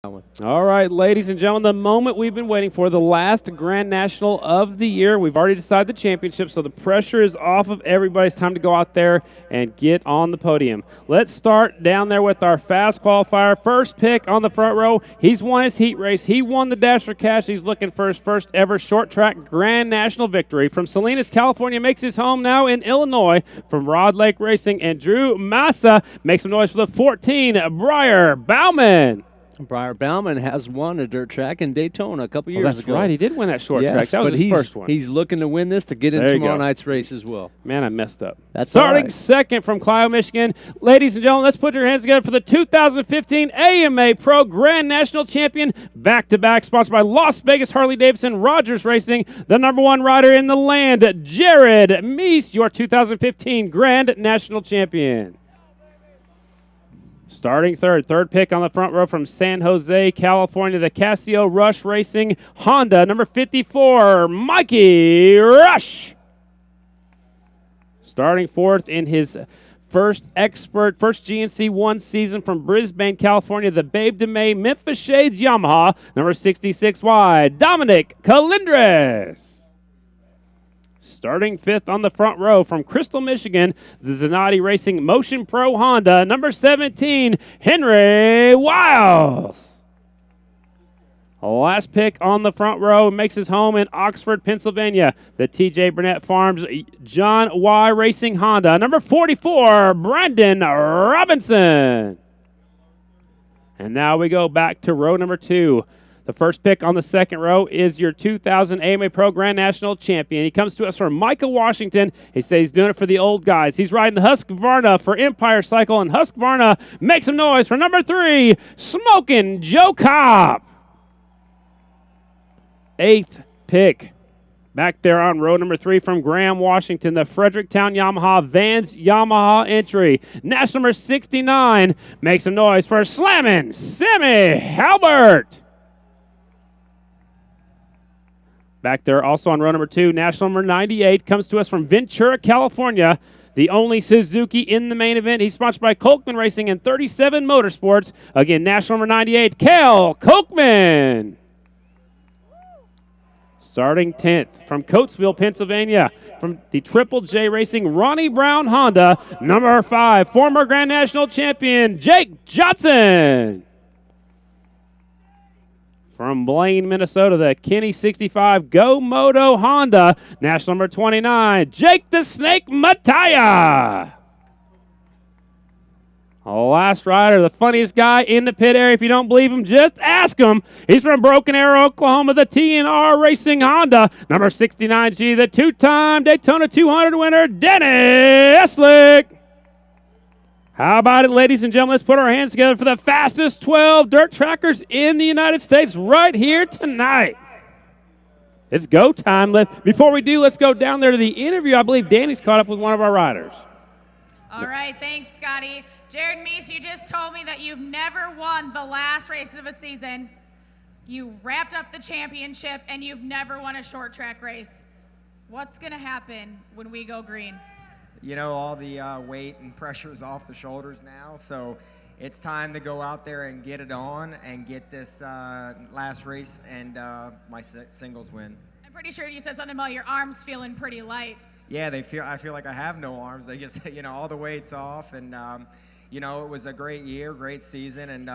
All right, ladies and gentlemen, the moment we've been waiting for, the last Grand National of the year. We've already decided the championship, so the pressure is off of everybody. It's time to go out there and get on the podium. Let's start down there with our fast qualifier. First pick on the front row. He's won his heat race. He won the Dash for Cash. He's looking for his first ever short track Grand National victory. From Salinas, California, makes his home now in Illinois from Rod Lake Racing. And Drew Massa makes some noise for the 14, Bryan Bauman. Bryan Bauman has won a dirt track in Daytona a couple years that's ago. That's right. He did win that short track. That was his first one. He's looking to win this to get into tomorrow night's race as well. Man, I messed up. That's Starting second from Clio, Michigan. Ladies and gentlemen, let's put your hands together for the 2015 AMA Pro Grand National Champion. Back-to-back, sponsored by Las Vegas Harley-Davidson Rogers Racing. The #1 rider in the land, Jared Mees, your 2015 Grand National Champion. Starting third pick on the front row from San Jose, California, the Casio Rush Racing Honda, number 54, Mikey Rush. Starting fourth in his first GNC1 season from Brisbane, California, the Babe DeMay Memphis Shades Yamaha, number 66Y, Dominic Calindres. Starting fifth on the front row from Crystal, Michigan, the Zanatti Racing Motion Pro Honda, number 17, Henry Wiles. Last pick on the front row makes his home in Oxford, Pennsylvania, the TJ Burnett Farms John Y. Racing Honda, number 44, Brandon Robinson. And now we go back to row number 2. The first pick on the second row is your 2000 AMA Pro Grand National Champion. He comes to us from Micah, Washington. He says he's doing it for the old guys. He's riding Husqvarna for Empire Cycle, and Husqvarna makes some noise for number 3, Smokin' Joe Cobb. 8th pick. Back there on row number 3 from Graham, Washington, the Fredericktown Yamaha Vance Yamaha entry. National number 69 makes some noise for Slammin' Sammy Halbert. Back there also on row number 2, national number 98 comes to us from Ventura, California. The only Suzuki in the main event. He's sponsored by Kolkman Racing and 37 Motorsports. Again, national number 98, Cale Kolkman. Starting 10th from Coatesville, Pennsylvania, from the Triple J Racing Ronnie Brown Honda, number 5, former Grand National Champion Jake Johnson. From Blaine, Minnesota, the Kenny 65 Go Moto Honda, national number 29, Jake the Snake Mataya. Last rider, the funniest guy in the pit area. If you don't believe him, just ask him. He's from Broken Arrow, Oklahoma, the TNR Racing Honda, number 69G, the two-time Daytona 200 winner, Denny Eslick. How about it, ladies and gentlemen? Let's put our hands together for the fastest 12 dirt trackers in the United States right here tonight. It's go time. Before we do, let's go down there to the interview. I believe Danny's caught up with one of our riders. All right, thanks, Scotty. Jared Mees, you just told me that you've never won the last race of a season. You wrapped up the championship, and you've never won a short track race. What's going to happen when we go green? You know, all the weight and pressure is off the shoulders now, so it's time to go out there and get it on and get this last race and my singles win. I'm pretty sure you said something about your arms feeling pretty light. Yeah, I feel like I have no arms. They just, all the weight's off, and it was a great year, great season, and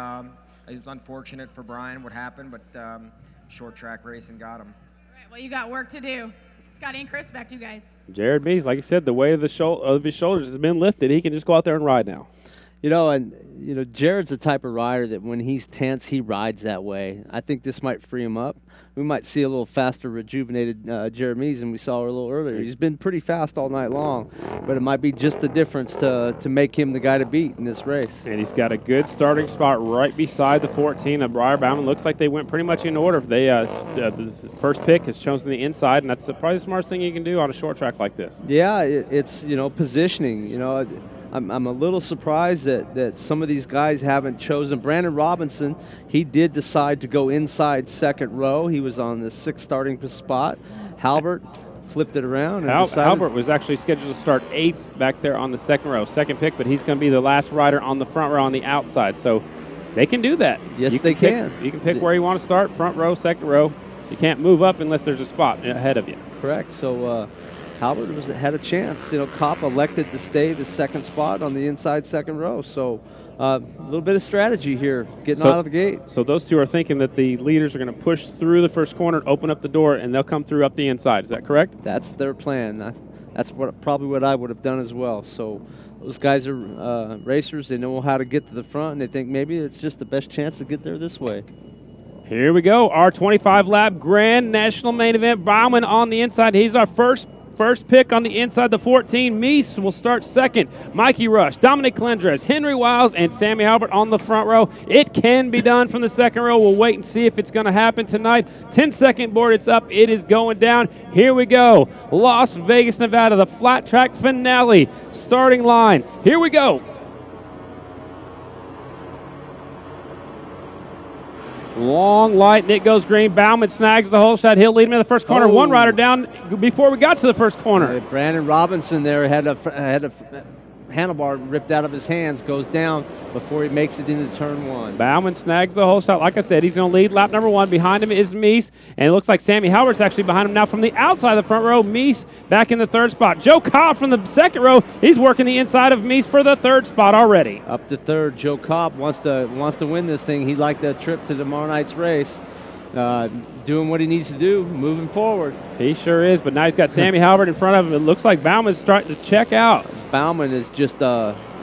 it was unfortunate for Bryan what happened, but short track racing got him. All right, well, you got work to do. Scotty and Chris, back to you guys. Jared Mees, like I said, the weight of his shoulders has been lifted. He can just go out there and ride now. Jared's the type of rider that when he's tense, he rides that way. I think this might free him up. We might see a little faster, rejuvenated Jared Mees than we saw a little earlier. He's been pretty fast all night long, but it might be just the difference to make him the guy to beat in this race. And he's got a good starting spot right beside the 14 of Bryan Bauman. Looks like they went pretty much in order. The first pick is chosen the inside, and that's probably the smartest thing you can do on a short track like this. Yeah, it's positioning. I'm a little surprised that some of these guys haven't chosen. Brandon Robinson, he did decide to go inside second row. He was on the 6th starting spot. Halbert flipped it around. Halbert was actually scheduled to start 8th back there on the second row. Second pick, but he's going to be the last rider on the front row on the outside. So They can do that. Yes, they can. You can pick where you want to start, front row, second row. You can't move up unless there's a spot ahead of you. Correct. So Halbert had a chance. Kopp elected to stay the second spot on the inside second row. So a little bit of strategy here, getting out of the gate. So those two are thinking that the leaders are going to push through the first corner, open up the door, and they'll come through up the inside. Is that correct? That's their plan. That's probably what I would have done as well. So those guys are racers. They know how to get to the front, and they think maybe it's just the best chance to get there this way. Here we go. Our 25-lap Grand National main event. Bauman on the inside. He's our first pick on the inside, the 14. Mees will start second. Mikey Rush, Dominic Calendres, Henry Wiles, and Sammy Halbert on the front row. It can be done from the second row. We'll wait and see if it's going to happen tonight. 10-second board, it's up. It is going down. Here we go. Las Vegas, Nevada, the flat track finale. Starting line. Here we go. Long light, and it goes green. Bauman snags the hole shot. He'll lead him in the first corner. One rider down before we got to the first corner. Brandon Robinson there had a handlebar ripped out of his hands, goes down before he makes it into turn one. Bauman snags the hole shot. Like I said, he's going to lead lap number one. Behind him is Mees, and it looks like Sammy Halbert's actually behind him now from the outside of the front row. Mees back in the third spot. Joe Cobb from the second row. He's working the inside of Mees for the third spot already. Up to third. Joe Cobb wants to win this thing. He'd like the trip to tomorrow night's race. Doing what he needs to do, moving forward. He sure is, but now he's got Sammy Halbert in front of him. It looks like Bauman's starting to check out. Bauman is just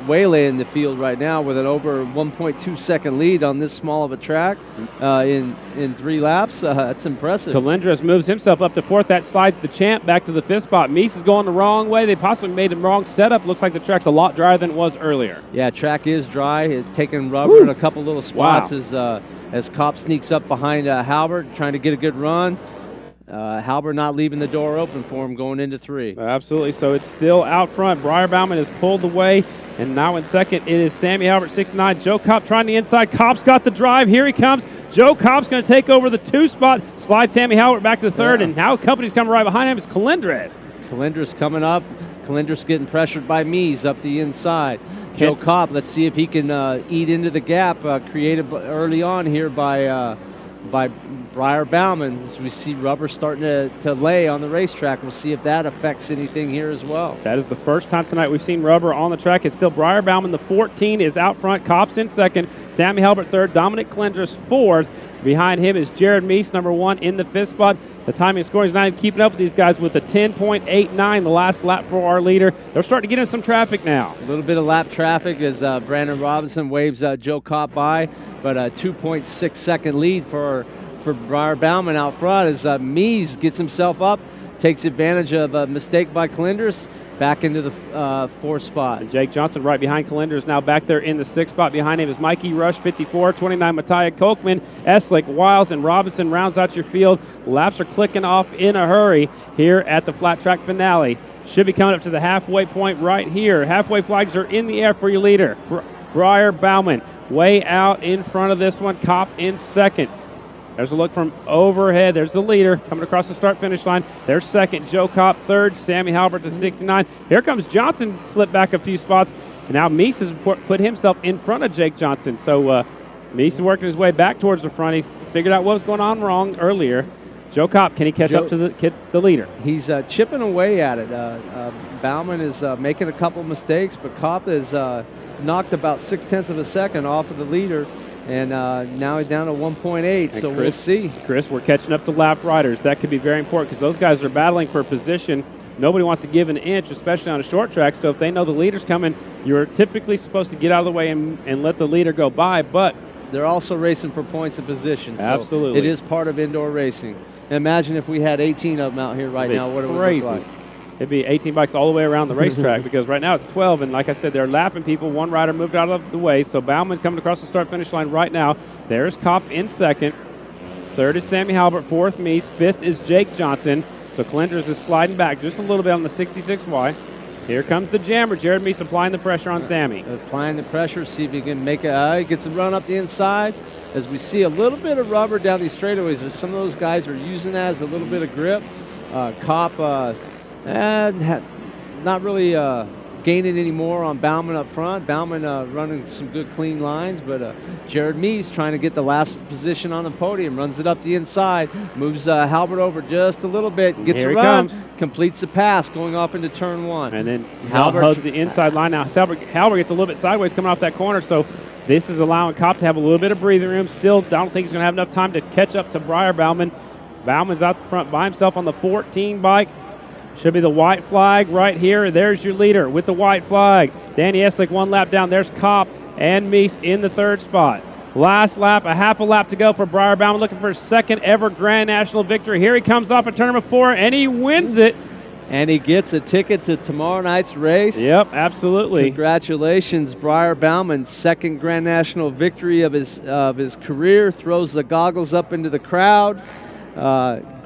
waylaying the field right now with an over 1.2 second lead on this small of a track in 3 laps. That's impressive. Calendres moves himself up to fourth. That slides the champ back to the fifth spot. Mees is going the wrong way. They possibly made the wrong setup. Looks like the track's a lot drier than it was earlier. Yeah, track is dry. It's taking rubber in a couple little spots as Kopp sneaks up behind Halbert, trying to get a good run. Halbert not leaving the door open for him going into 3. Absolutely. So it's still out front. Briar Bauman has pulled away, and now in second it is Sammy Halbert, 69. Joe Kopp trying the inside. Kopp's got the drive. Here he comes. Joe Kopp's going to take over the 2 spot, slide Sammy Halbert back to the third, and now company's coming right behind him is Calendres. Calendres coming up. Calendres getting pressured by Mees up the inside. Joe Kopp, let's see if he can eat into the gap created early on here by Briar Bauman. As we see rubber starting to lay on the racetrack, we'll see if that affects anything here as well. That is the first time tonight we've seen rubber on the track. It's still Briar Bauman, the 14, is out front. Kopp's in second. Sammy Halbert third. Dominic Calendres fourth. Behind him is Jared Mees, number 1, in the 5th spot. The timing and scoring is not even keeping up with these guys with a 10.89 the last lap for our leader. They're starting to get in some traffic now. A little bit of lap traffic as Brandon Robinson waves Joe Kopp by, but a 2.6 second lead for Briar Bauman out front as Mees gets himself up, takes advantage of a mistake by Calendres, back into the 4th spot. And Jake Johnson right behind Calendres now back there in the 6th spot. Behind him is Mikey Rush, 54, 29, Matthias Kochman, Eslick, Wiles, and Robinson rounds out your field. Laps are clicking off in a hurry here at the flat track finale. Should be coming up to the halfway point right here. Halfway flags are in the air for your leader, Briar Bauman. Way out in front of this one, Kopp in second. There's a look from overhead. There's the leader coming across the start-finish line. There's second. Joe Kopp third. Sammy Halbert to 69. Here comes Johnson, slipped back a few spots. And now Mees has put himself in front of Jake Johnson. So Mees is working his way back towards the front. He figured out what was going on wrong earlier. Joe Kopp, can he catch up to the leader? He's chipping away at it. Bauman is making a couple mistakes, but Kopp is knocked about 0.6 of a second off of the leader. And now he's down to 1.8, so we'll see. Chris, we're catching up to lap riders. That could be very important because those guys are battling for position. Nobody wants to give an inch, especially on a short track. So if they know the leader's coming, you're typically supposed to get out of the way and let the leader go by. But they're also racing for points and position. So absolutely. It is part of indoor racing. Imagine if we had 18 of them out here right now. What it would look like. It'd be 18 bikes all the way around the racetrack because right now it's 12, and like I said, they're lapping people. One rider moved out of the way, so Bauman coming across the start-finish line right now. There's Kopp in second. Third is Sammy Halbert. Fourth, Mees. Fifth is Jake Johnson. So Calendres is sliding back just a little bit on the 66Y. Here comes the jammer. Jared Mees applying the pressure on Sammy. Applying the pressure, see if he can make he gets a run up the inside. As we see a little bit of rubber down these straightaways, some of those guys are using that as a little bit of grip. Kopp not really gaining any more on Bauman up front. Bauman running some good clean lines, but Jared Mees trying to get the last position on the podium, runs it up the inside, moves Halbert over just a little bit, gets Here a he run, comes. completes the pass going off into turn 1. And then Halbert hugs the inside line. Now Halbert gets a little bit sideways coming off that corner, so this is allowing Kopp to have a little bit of breathing room. Still, I don't think he's going to have enough time to catch up to Briar Bauman. Bauman's out the front by himself on the 14 bike. Should be the white flag right here. There's your leader with the white flag. Danny Eslick 1 lap down. There's Kopp and Mees in the 3rd spot. Last lap, a half a lap to go for Briar Bauman, looking for his 2nd ever Grand National victory. Here he comes off a turn number 4, and he wins it. And he gets a ticket to tomorrow night's race. Yep, absolutely. Congratulations, Briar Bauman, 2nd Grand National victory of his career. Throws the goggles up into the crowd.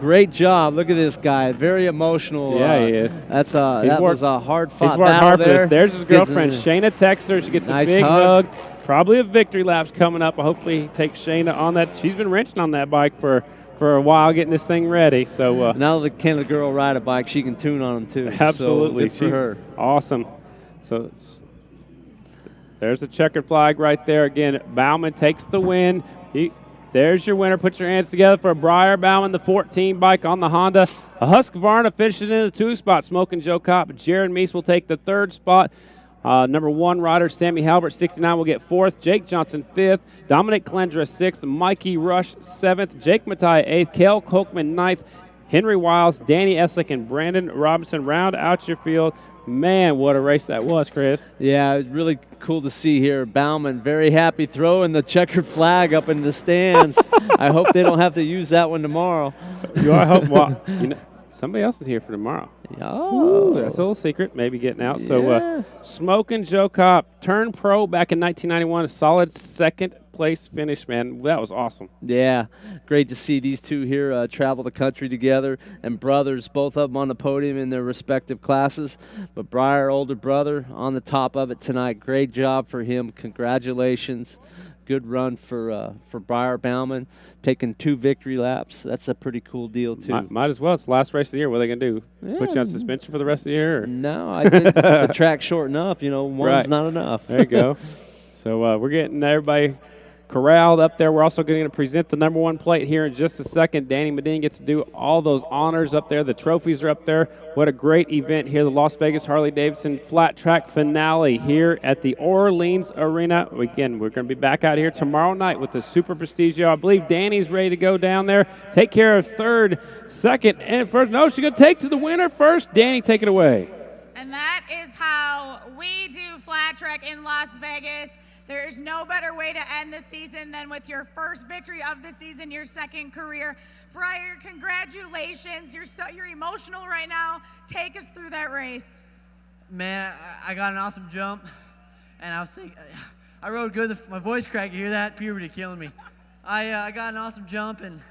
Great job. Look at this guy. Very emotional. Yeah, he is. That was a hard-fought He's worked battle hard for there. this. There's his girlfriend, Gets Shayna texts her. She gets nice a big hug. hug. Probably a victory lap's coming up. Hopefully he takes Shayna on that. She's been wrenching on that bike for a while, getting this thing ready. So now that can the girl ride a bike, she can tune on them too. absolutely. So good for her. Awesome. So there's the checkered flag right there. Again, Bauman takes the win. There's your winner. Put your hands together for Briar Bauman, the 14 bike on the Honda. A Husqvarna finishes in the 2 spot. Smoking Joe Kopp. Jared Mees will take the 3rd spot. Number 1 rider, Sammy Halbert, 69, will get 4th. Jake Johnson, 5th. Dominic Klendra, 6th. Mikey Rush, 7th. Jake Matai, 8th. Kel Kolkman, 9th. Henry Wiles, Danny Eslick, and Brandon Robinson round out your field. Man, what a race that was, Chris. Yeah, it was really cool to see here. Bauman, very happy, throwing the checkered flag up in the stands. I hope they don't have to use that one tomorrow. I hope. Well, somebody else is here for tomorrow. Oh. Ooh, that's a little secret, maybe getting out. So, Yeah. Smoking Joe Kopp turned pro back in 1991. A solid 2nd place finish, man. That was awesome. Yeah, great to see these two here travel the country together, and brothers, both of them on the podium in their respective classes. But Briar, older brother, on the top of it tonight. Great job for him. Congratulations. Good run for Briar Bauman, taking 2 victory laps. That's a pretty cool deal, too. Might as well. It's the last race of the year. What are they going to do? Yeah. Put you on suspension for the rest of the year? Or? No, I think the track's short enough. One's Right. not enough. There you go. So we're getting everybody corralled up there. We're also going to present the number 1 plate here in just a second. Danny Medine gets to do all those honors up there. The trophies are up there. What a great event here. The Las Vegas Harley-Davidson Flat Track Finale here at the Orleans Arena. Again, we're going to be back out here tomorrow night with the Super Prestigio. I believe Danny's ready to go down there. Take care of 3rd, 2nd, and 1st. No, she's going to take to the winner first. Danny, take it away. And that is how we do flat track in Las Vegas. There is no better way to end the season than with your first victory of the season, your 2nd career. Briar, congratulations. You're emotional right now. Take us through that race. Man, I got an awesome jump, and I was thinking, I rode good. My voice cracked. You hear that? Puberty killing me. I got an awesome jump, and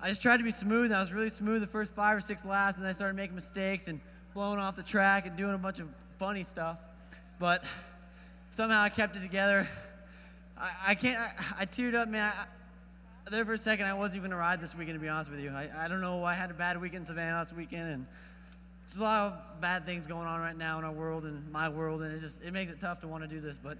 I just tried to be smooth. And I was really smooth the first 5 or 6 laps, and I started making mistakes and blowing off the track and doing a bunch of funny stuff. But somehow I kept it together. I teared up, man. There for a second, I wasn't even going to ride this weekend, to be honest with you. I don't know. I had a bad weekend in Savannah last weekend, and there's a lot of bad things going on right now in our world and my world, and it makes it tough to want to do this, but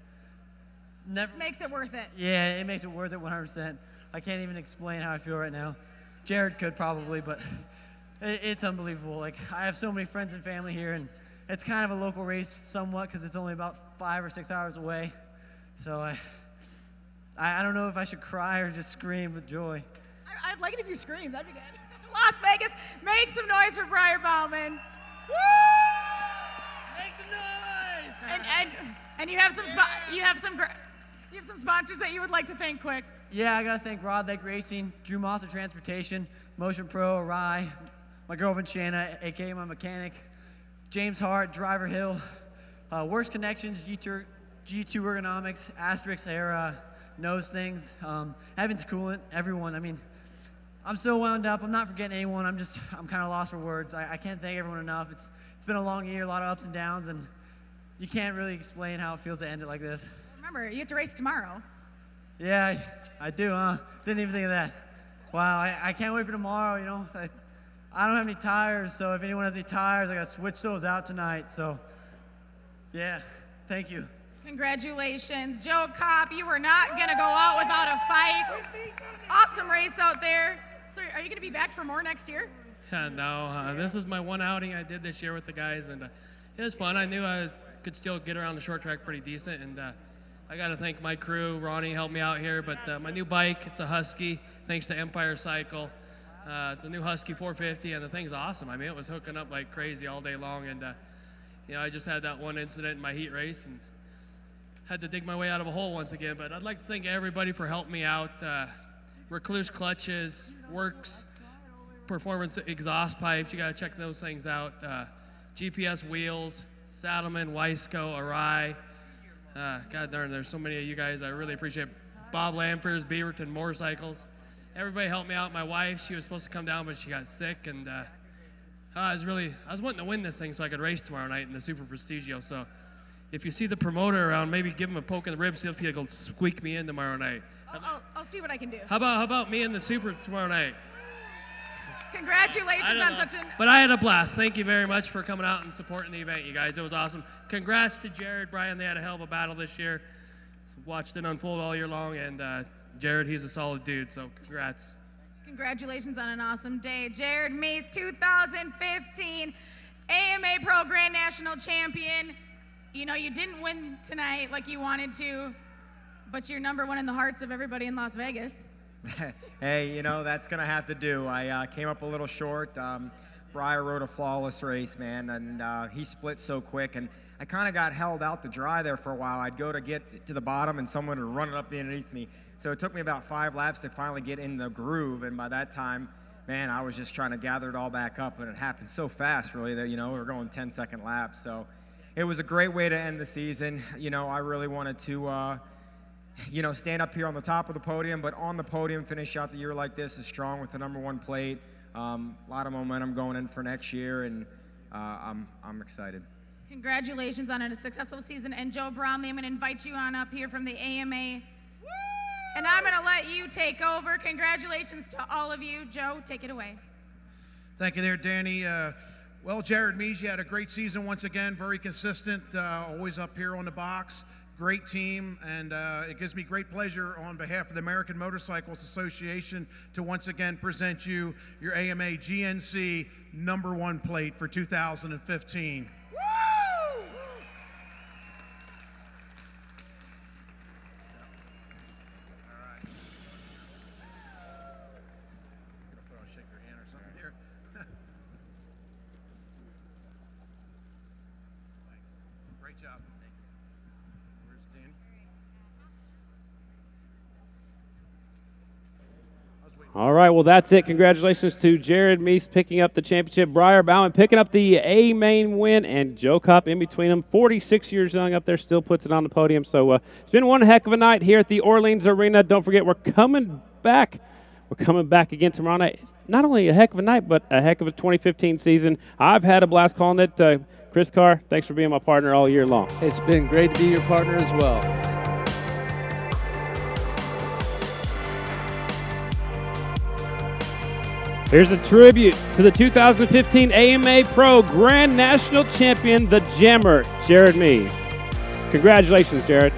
never. This makes it worth it. Yeah, it makes it worth it 100%. I can't even explain how I feel right now. Jared could probably, but it's unbelievable. Like, I have so many friends and family here, and it's kind of a local race somewhat because it's only about 5 or 6 hours away. So I don't know if I should cry or just scream with joy. I'd like it if you scream. That'd be good. Las Vegas, make some noise for Briar Bauman. Woo! Make some noise! And you have some sponsors that you would like to thank quick. Yeah, I gotta thank Rod Lake Racing, Drew Monster Transportation, Motion Pro, Rye, my girlfriend Shanna, aka my mechanic, James Hart, Driver Hill, Works Connections, G2 Ergonomics, Asterix Air knows things, Evans Coolant, everyone. I mean, I'm so wound up. I'm not forgetting anyone. I'm kind of lost for words. I can't thank everyone enough. It's been a long year, a lot of ups and downs, and you can't really explain how it feels to end it like this. Remember, you have to race tomorrow. Yeah, I do, huh? Didn't even think of that. Wow, I can't wait for tomorrow, you know. I don't have any tires, so if anyone has any tires, I got to switch those out tonight. So Yeah, thank you. Congratulations. Joe Kopp, you were not going to go out without a fight. Awesome race out there. So are you going to be back for more next year? No, this is my one outing I did this year with the guys, and it was fun. I knew I could still get around the short track pretty decent, and I got to thank my crew. Ronnie helped me out here, but my new bike, it's a Husky, thanks to Empire Cycle. It's a new Husky 450, and the thing's awesome. I mean, it was hooking up like crazy all day long, and I just had that one incident in my heat race, and had to dig my way out of a hole once again. But I'd like to thank everybody for helping me out. Recluse clutches, Works, Performance exhaust pipes, you got to check those things out. GPS wheels, Saddleman, Wiseco, Arai. God darn, there's so many of you guys. I really appreciate Bob Lampers, Beaverton Motorcycles. Everybody helped me out. My wife, she was supposed to come down, but she got sick, and I was wanting to win this thing so I could race tomorrow night in the Super Prestigio. So if you see the promoter around, maybe give him a poke in the ribs, see if he'll squeak me in tomorrow night. I'll see what I can do. How about me in the Super tomorrow night? Congratulations on such an... But I had a blast. Thank you very much for coming out and supporting the event, you guys. It was awesome. Congrats to Jared, Bryan. They had a hell of a battle this year. Watched it unfold all year long, and Jared, he's a solid dude, so congrats. Congratulations on an awesome day. Jared Mees, 2015 AMA Pro Grand National Champion. You know, you didn't win tonight like you wanted to, but you're number one in the hearts of everybody in Las Vegas. Hey, you know, that's going to have to do. I came up a little short. Bryan rode a flawless race, man, and he split so quick, and I kind of got held out to dry there for a while. I'd go to get to the bottom, and someone would run it up underneath me. So it took me about 5 laps to finally get in the groove, and by that time, man, I was just trying to gather it all back up, and it happened so fast, really, that, you know, we were going 10-second laps. So it was a great way to end the season. You know, I really wanted to you know, stand up here on the top of the podium, but on the podium, finish out the year like this is strong with the #1 plate. A lot of momentum going in for next year, and I'm excited. Congratulations on a successful season. And Joe Bromley, I'm going to invite you on up here from the AMA. And I'm going to let you take over. Congratulations to all of you. Joe, take it away. Thank you there, Danny. Well, Jared Mees, you had a great season once again, very consistent, always up here on the box. Great team, and it gives me great pleasure on behalf of the American Motorcycles Association to once again present you your AMA GNC #1 plate for 2015. Woo! Shake your hand or something here. Thanks. Great job. All right, well, that's it. Congratulations to Jared Mees picking up the championship. Briar Bauman picking up the A main win, and Joe Kopp in between them. 46 years young up there, still puts it on the podium. So it's been one heck of a night here at the Orleans Arena. Don't forget, we're coming back. We're coming back again tomorrow night. It's not only a heck of a night, but a heck of a 2015 season. I've had a blast calling it. Chris Carr, thanks for being my partner all year long. It's been great to be your partner as well. Here's a tribute to the 2015 AMA Pro Grand National Champion, the Jammer, Jared Mees. Congratulations, Jared.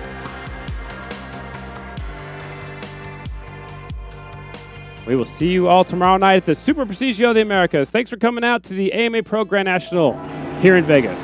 We will see you all tomorrow night at the Super Prestigio of the Americas. Thanks for coming out to the AMA Pro Grand National here in Vegas.